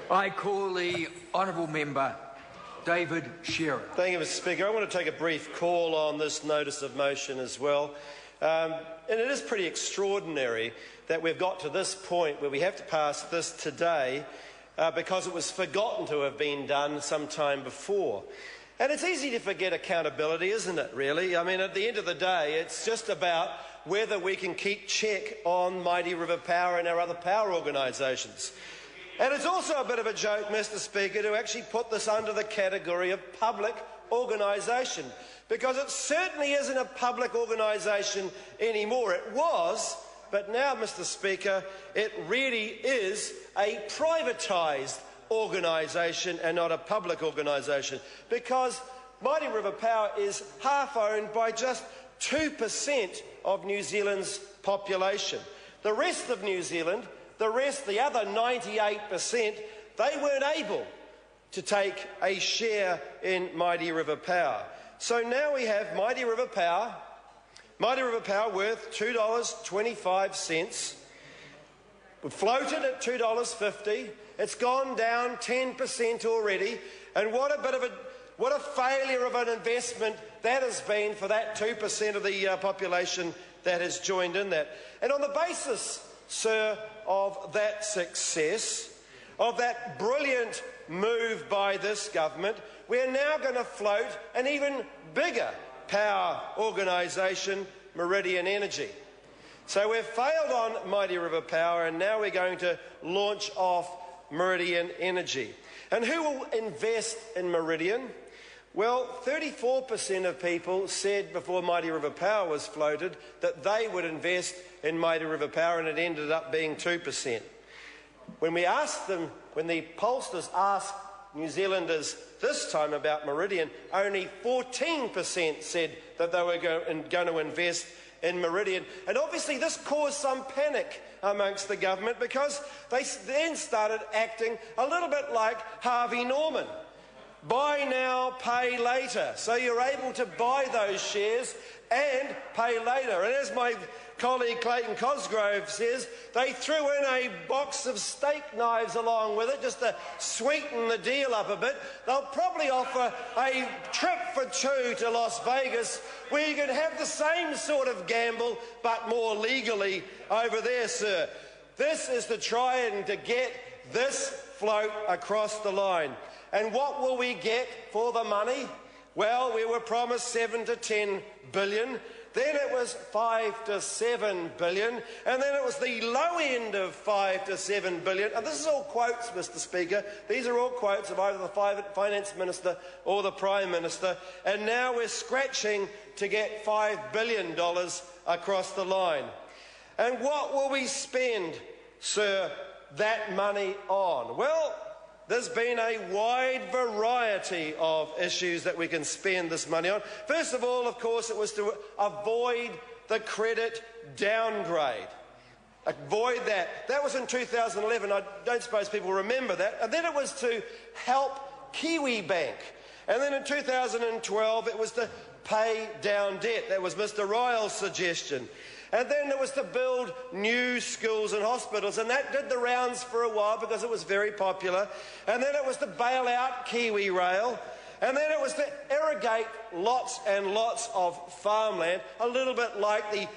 I call the honourable member David Shearer. Thank you, Mr Speaker. I want to take a brief call on this notice of motion as well. And it is pretty extraordinary that we've got to this point where we have to pass this today because it was forgotten to have been done some time before. And it's easy to forget accountability, isn't it, really? I mean, at the end of the day, it's just about whether we can keep check on Mighty River Power and our other power organisations. And it's also a bit of a joke, Mr Speaker, to actually put this under the category of public organisation, because it certainly isn't a public organisation anymore. It was, but now, Mr Speaker, it really is a privatised organisation and not a public organisation, because Mighty River Power is half owned by just 2% of New Zealand's population. The rest of New Zealand, the other 98%, they weren't able to take a share in Mighty River Power. So now we have Mighty River Power worth $2.25. We floated at $2.50. It's gone down 10% already. And what a failure of an investment that has been for that 2% of the population that has joined in that. And on the basis, sir, of that success, of that brilliant move by this government, we're now going to float an even bigger power organisation, Meridian Energy. So we've failed on Mighty River Power, and now we're going to launch off Meridian Energy. And who will invest in Meridian? Well, 34% of people said before Mighty River Power was floated that they would invest in Mighty River Power, and it ended up being 2%. When we asked them, when the pollsters asked New Zealanders this time about Meridian, only 14% said that they were going to invest in Meridian. And obviously this caused some panic amongst the government, because they then started acting a little bit like Harvey Norman. Buy now, pay later. So you're able to buy those shares and pay later. And as my colleague Clayton Cosgrove says, they threw in a box of steak knives along with it just to sweeten the deal up a bit. They'll probably offer a trip for two to Las Vegas where you can have the same sort of gamble but more legally over there, sir. This is to try and to get this float across the line. And what will we get for the money? Well, we were promised 7 to 10 billion. Then it was 5 to 7 billion. And then it was the low end of 5 to 7 billion. And this is all quotes, Mr Speaker. These are all quotes of either the Finance Minister or the Prime Minister. And now we're scratching to get $5 billion across the line. And what will we spend, sir, that money on? Well, there's been a wide variety of issues that we can spend this money on. First of all, of course, it was to avoid the credit downgrade. Avoid that. That was in 2011. I don't suppose people remember that. And then it was to help Kiwi Bank. And then in 2012, it was to pay down debt. That was Mr Ryle's suggestion. And then it was to build new schools and hospitals, and that did the rounds for a while because it was very popular. And then it was to bail out Kiwi Rail, and then it was to irrigate lots and lots of farmland, a little bit like the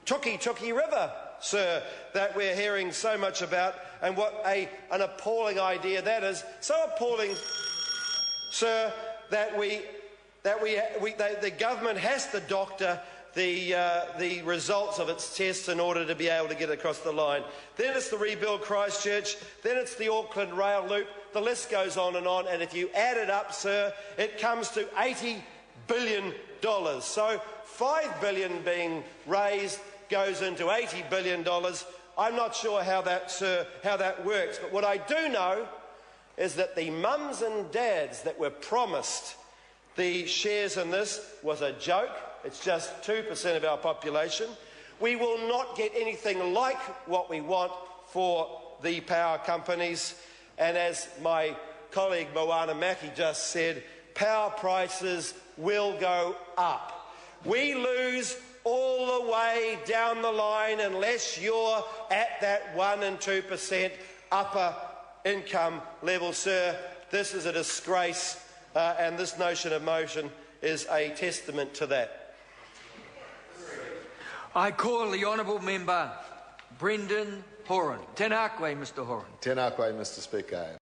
Tuki River, sir, that we're hearing so much about, and what an appalling idea that is. So appalling, sir, that the government has to doctor the results of its tests in order to be able to get across the line. Then it's the rebuild Christchurch, then it's the Auckland rail loop, the list goes on, and if you add it up, sir, it comes to $80 billion. So $5 billion being raised goes into $80 billion. I'm not sure how that works, but what I do know is that the mums and dads that were promised the shares in this was a joke. It's just 2% of our population. We will not get anything like what we want for the power companies. And as my colleague Moana Maki just said, power prices will go up. We lose all the way down the line unless you're at that 1 and 2% upper income level. Sir, this is a disgrace, and this notion of motion is a testament to that. I call the honourable member Brendan Horan. Tēnā koe, Mr Horan. Tēnā koe, Mr Speaker.